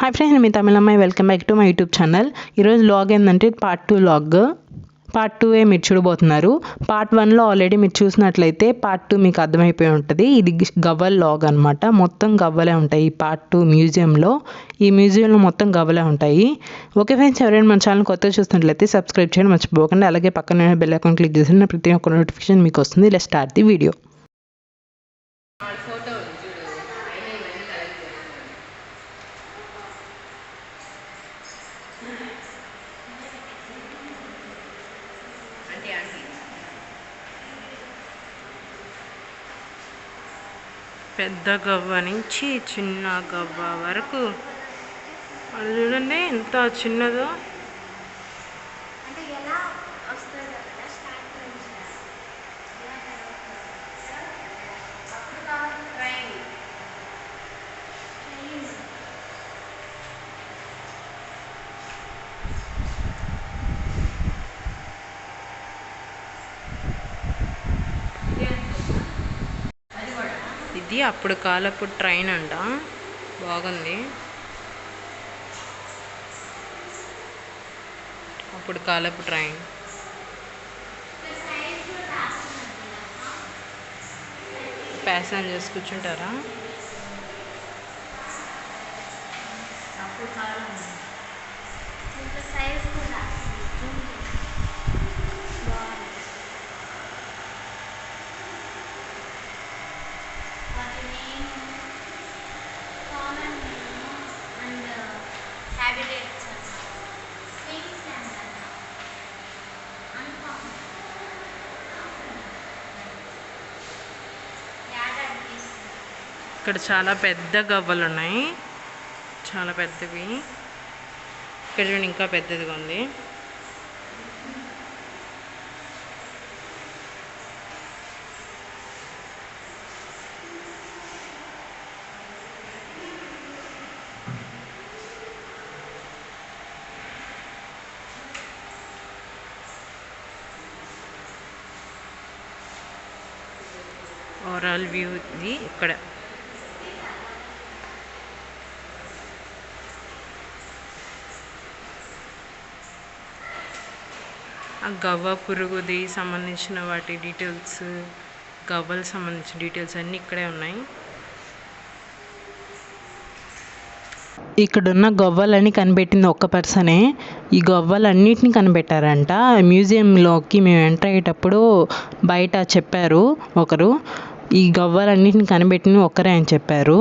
Hi friends, నేను మీ తమిళమ్మాయి. Welcome back to my YouTube channel. ఈరోజు లాగ్ ఏంటంటే పార్ట్ 2 లాగ్. పార్ట్ 2 మీరు చూడబోతున్నారు. పార్ట్ 1లో ఆల్రెడీ మీరు చూసినట్లయితే పార్ట్ 2 మీకు అర్థమైపోయి ఉంటుంది. ఇది గవ్వల్ లాగ్ అనమాట. మొత్తం గవ్వలే ఉంటాయి ఈ పార్ట్ 2 మ్యూజియంలో. ఈ మ్యూజియంలో మొత్తం గవ్వలే ఉంటాయి. ఓకే ఫ్రెండ్స్, ఎవరైనా మన ఛానల్ కొత్తగా చూసినట్లయితే సబ్స్క్రైబ్ చేయడం మర్చిపోకండి. అలాగే పక్కన బెల్ ఐకాన్ క్లిక్ చేసి ప్రతి ఒక్క నోటిఫికేషన్ మీకు వస్తుంది. Let's start the video. పెద్ద గవ్వ నుంచి చిన్న గవ్వ వరకు అది చూడండి ఎంత చిన్నదో. ఇది అప్పుడు కాలపు ట్రైన్ అంట, బాగుంది. అప్పుడు కాలపు ట్రైన్. ప్యాసింజర్స్ కూర్చుంటారా? ఇక్కడ చాలా పెద్ద గవ్వలు ఉన్నాయి, చాలా పెద్దవి. ఇక్కడ చూడండి ఇంకా పెద్దదిగా ఉంది. ఓవరాల్ వ్యూ ఇది. ఇక్కడ ఆ గవ్వ పురుగుది సంబంధించిన వాటి డీటెయిల్స్, గవ్వలకు సంబంధించిన డీటెయిల్స్ అన్నీ ఇక్కడే ఉన్నాయి. ఇక్కడున్న గవ్వలని కనిపెట్టింది ఒక్క పర్సనే. ఈ గవ్వలన్నిటిని కనిపెట్టారంట. మ్యూజియంలోకి మేము ఎంటర్ అయ్యేటప్పుడు బయట చెప్పారు ఒకరు, ఈ గవ్వలన్నిటిని కనిపెట్టిన ఒక్కరే అని చెప్పారు.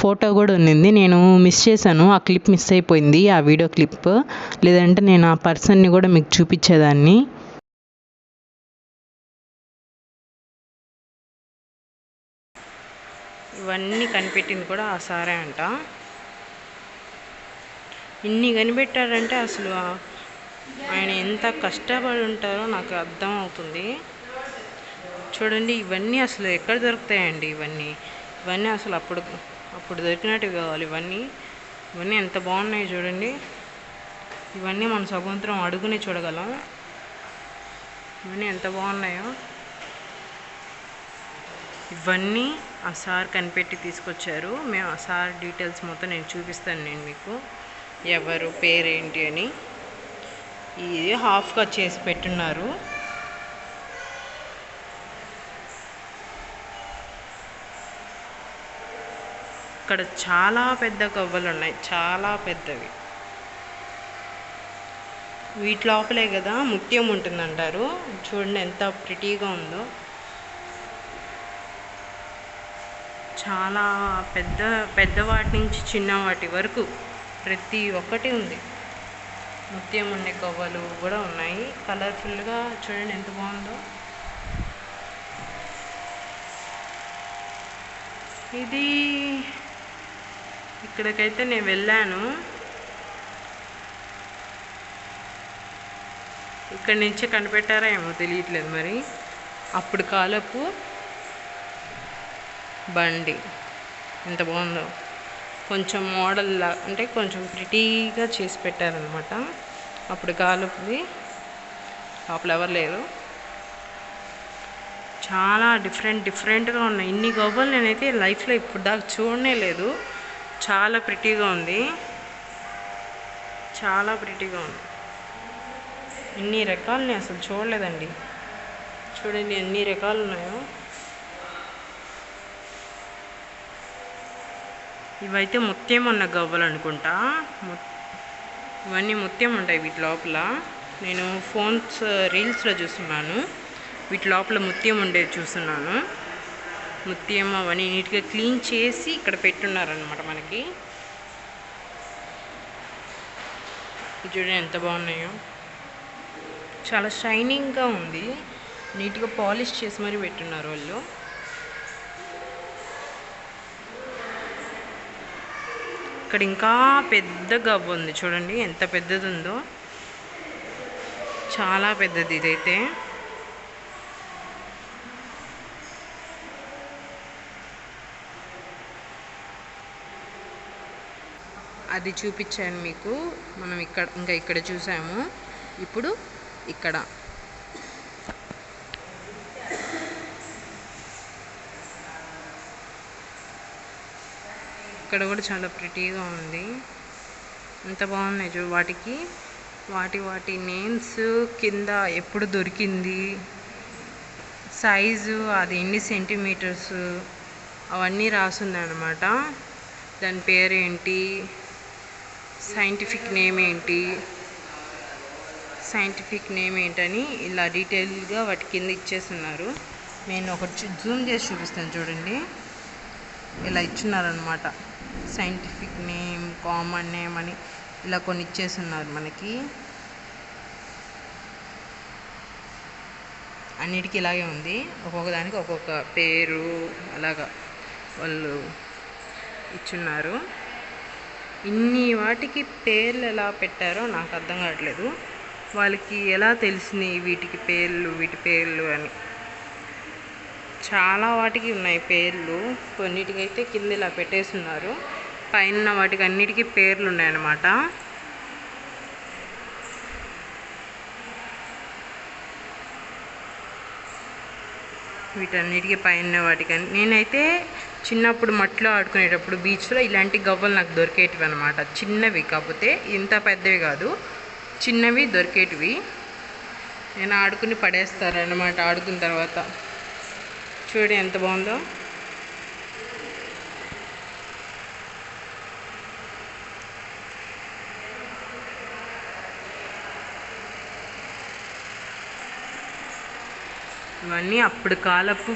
ఫోటో కూడా ఉన్నింది. నేను మిస్ చేశాను, ఆ క్లిప్ మిస్ అయిపోయింది, ఆ వీడియో క్లిప్. లేదంటే నేను ఆ పర్సన్ని కూడా మీకు చూపించేదాన్ని. ఇవన్నీ కనిపెట్టింది కూడా ఆ సారే అంట. ఇన్ని కనిపెట్టారంటే అసలు ఆయన ఎంత కష్టపడి ఉంటారో నాకు అర్థం అవుతుంది. చూడండి, ఇవన్నీ అసలు ఎక్కడ దొరుకుతాయండి? ఇవన్నీ అసలు అప్పుడు దొరికినట్టువి కావాలి. ఇవన్నీ ఎంత బాగున్నాయి చూడండి. ఇవన్నీ మన సముద్రం అడుగునే చూడగలం. ఇవన్నీ ఎంత బాగున్నాయో. ఇవన్నీ ఆ సార్ కనిపెట్టి తీసుకొచ్చారు. మేము ఆ సార్ డీటెయిల్స్ మొత్తం నేను చూపిస్తాను నేను మీకు, ఎవరు పేరేంటి అని. ఇది హాఫ్గా చేసి పెట్టున్నారు. ఇక్కడ చాలా పెద్ద గవ్వలు ఉన్నాయి, చాలా పెద్దవి. వీటి లోపలే కదా ముత్యం ఉంటుందంటారు. చూడండి ఎంత ప్రిటీగా ఉందో. చాలా పెద్దవాటి నుంచి చిన్నవాటి వరకు ప్రతి ఒక్కటి ఉంది. ముత్యం ఉండే గవ్వలు కూడా ఉన్నాయి, కలర్ఫుల్గా. చూడండి ఎంత బాగుందో. ఇది ఇక్కడికైతే నేను వెళ్ళాను. ఇక్కడి నుంచే కనిపెట్టారా ఏమో తెలియట్లేదు మరి. అప్పుడు కాలపు బండి ఎంత బాగుందో. కొంచెం మోడల్లా అంటే కొంచెం ప్రిటీగా చేసి పెట్టారనమాట. అప్పుడు కాలపుది. లోపల ఎవరు లేరు. చాలా డిఫరెంట్గా ఉన్నాయి. ఇన్ని గవ్వలు నేనైతే లైఫ్లో ఇప్పుడు దాకా చూడనే లేదు. చాలా ప్రిటీగా ఉంది. చాలా ప్రిటీగా ఉంది. ఎన్ని రకాలని అసలు చూడలేదండి. చూడండి ఎన్ని రకాలు ఉన్నాయో. ఇవైతే ముత్యం ఉన్న గవ్వలు అనుకుంటా. ఇవన్నీ ముత్యం ఉంటాయి వీటి లోపల. నేను ఫోన్స్ రీల్స్లో చూస్తున్నాను, వీటి లోపల ముత్యం ఉండేది చూస్తున్నాను. ముత్యం అవన్నీ నీట్గా క్లీన్ చేసి ఇక్కడ పెట్టున్నారనమాట మనకి. చూడండి ఎంత బాగున్నాయో. చాలా షైనింగ్గా ఉంది, నీట్గా పాలిష్ చేసి మరీ పెట్టున్నారు వాళ్ళు. ఇక్కడ ఇంకా పెద్ద గవ్వ ఉంది చూడండి, ఎంత పెద్దది ఉందో. చాలా పెద్దది ఇదైతే. అది చూపించాను మీకు. మనం ఇక్కడ చూసాము. ఇప్పుడు ఇక్కడ కూడా చాలా ప్రిటీగా ఉంది. ఎంత బాగున్నాయి చూ. వాటి నేమ్స్ కింద ఎప్పుడు దొరికింది, సైజు, అది ఎన్ని సెంటీమీటర్స్ అవన్నీ రాసింది అన్నమాట. దాని పేరేంటి, సైంటిఫిక్ నేమ్ ఏంటని ఇలా డీటెయిల్గా వాటి కింద ఇచ్చేస్తున్నారు. నేను ఒకటి జూమ్ చేసి చూపిస్తాను చూడండి. ఇలా ఇచ్చున్నారనమాట. సైంటిఫిక్ నేమ్, కామన్ నేమ్ అని ఇలా కొన్ని ఇచ్చేస్తున్నారు మనకి. అన్నిటికీ ఇలాగే ఉంది. ఒక్కొక్క దానికి ఒక్కొక్క పేరు అలాగా వాళ్ళు ఇచ్చున్నారు. ఇన్ని వాటికి పేర్లు ఎలా పెట్టారో నాకు అర్థం కావట్లేదు. వాళ్ళకి ఎలా తెలిసింది వీటి పేర్లు అని. చాలా వాటికి ఉన్నాయి పేర్లు. కొన్నిటికైతే కింద ఇలా పెట్టేస్తున్నారు. పైన వాటికి అన్నిటికీ పేర్లు ఉన్నాయన్నమాట. వీటన్నిటికీ పైన వాటికి. నేనైతే చిన్నప్పుడు మట్టిలో ఆడుకునేటప్పుడు బీచ్లో ఇలాంటి గవ్వలు నాకు దొరికేటివి అనమాట. చిన్నవి, కాకపోతే ఇంత పెద్దవి కాదు, చిన్నవి దొరికేటివి. నేను ఆడుకుని పడేస్తారనమాట ఆడుకున్న తర్వాత. చూడండి ఎంత బాగుందో. ఇవన్నీ అప్పుడు కాలపు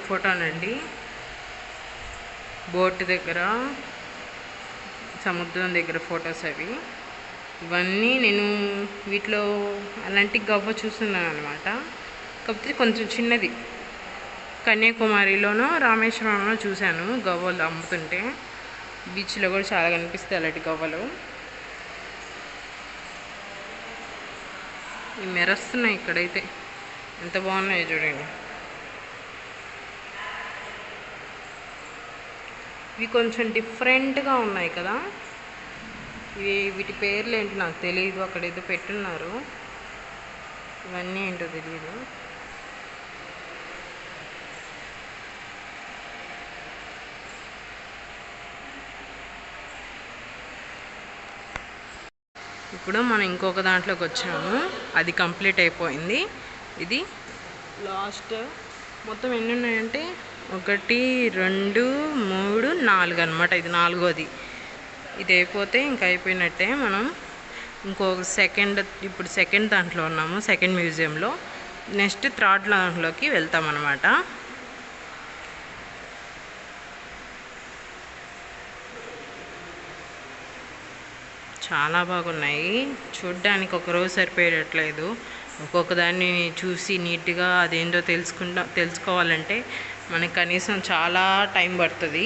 ఫోటోనండి. బోట్ దగ్గర, సముద్రం దగ్గర ఫొటోస్ అవి. ఇవన్నీ నేను వీటిలో అలాంటి గవ్వ చూస్తున్నాను అనమాట. కాకపోతే కొంచెం చిన్నది. కన్యాకుమారిలోనో రామేశ్వరంలో చూశాను గవ్వలు అమ్ముతుంటే. బీచ్లో కూడా చాలా కనిపిస్తాయి అలాంటి గవ్వలు. ఇవి మెరుస్తున్నాయి ఇక్కడైతే. ఎంత బాగున్నాయో చూడండి. ఇవి కొంచెం డిఫరెంట్గా ఉన్నాయి కదా. వీటి పేర్లు ఏంటి నాకు తెలియదు. అక్కడ ఏదో పెట్టున్నారు. ఇవన్నీ ఏంటో తెలియదు. ఇప్పుడు మనం ఇంకొక దాంట్లోకి వచ్చాము. అది కంప్లీట్ అయిపోయింది. ఇది లాస్ట్. మొత్తం ఎన్ని ఉన్నాయంటే 1, 2, 3, 4 అనమాట. ఇది 4వది. ఇది అయిపోతే ఇంక అయిపోయినట్టే. మనం ఇప్పుడు సెకండ్ దాంట్లో ఉన్నాము, సెకండ్ మ్యూజియంలో. నెక్స్ట్ థర్డ్ దాంట్లోకి వెళ్తామన్నమాట. చాలా బాగున్నాయి. చూడ్డానికి ఒకరోజు సరిపోయేటట్లేదు. ఒక్కొక్క దాన్ని చూసి నీట్గా అదేంటో తెలుసుకోవాలంటే మనకు కనీసం చాలా టైం పడుతుంది.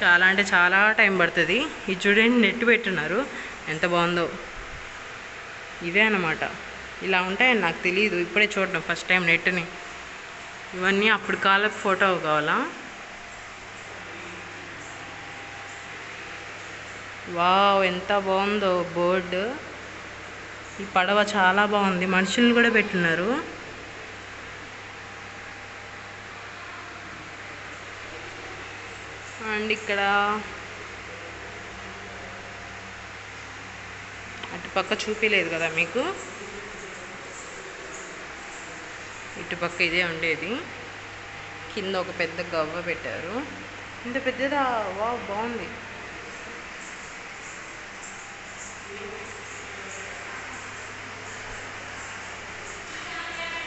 చాలా అంటే చాలా టైం పడుతుంది. ఇది చూడండి, నెట్ పెట్టున్నారు, ఎంత బాగుందో. ఇవే అన్నమాట. ఇలా ఉంటాయని నాకు తెలియదు, ఇప్పుడే చూడడం ఫస్ట్ టైం నెట్ని. ఇవన్నీ అప్పుడు కాలపు ఫోటో కావాలా. వావ్, ఎంత బాగుందో బోర్డు. ఈ పడవ చాలా బాగుంది. మనుషులను కూడా పెట్టున్నారు. అండ్ ఇక్కడ అటుపక్క చూపించలేదు కదా మీకు, ఇటుపక్క ఇదే ఉండేది. కింద ఒక పెద్ద గవ్వ పెట్టారు. ఇంత పెద్దదా? వావ్, బాగుంది.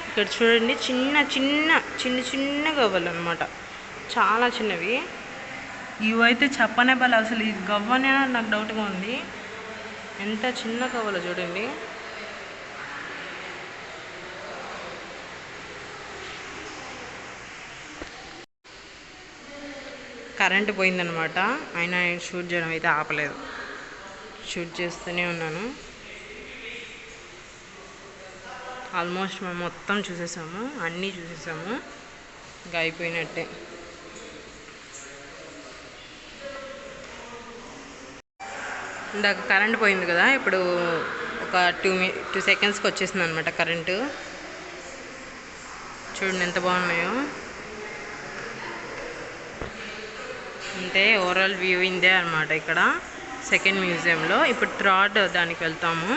ఇక్కడ చూడండి, చిన్న చిన్న చిన్న చిన్న గవ్వలు అనమాట, చాలా చిన్నవి. ఇవైతే చెప్పనే బల, అసలు ఈ గవ్వనే నాకు డౌట్గా ఉంది. ఎంత చిన్న గవ్వలో చూడండి. కరెంటు పోయిందనమాట, అయినా షూట్ చేయడం అయితే ఆపలేదు, షూట్ చేస్తూనే ఉన్నాను. ఆల్మోస్ట్ మేము మొత్తం చూసేసాము, అన్నీ చూసేసాము, ఇంకా అయిపోయినట్టే. ఇందాక కరెంట్ పోయింది కదా, ఇప్పుడు ఒక 2 సెకండ్స్కి వచ్చేసింది అనమాట కరెంటు. చూడండి ఎంత బాగున్నాయో. అంటే ఓవరాల్ వ్యూ ఇందే అనమాట ఇక్కడ సెకండ్ మ్యూజియంలో. ఇప్పుడు థర్డ్ దానికి వెళ్తాము.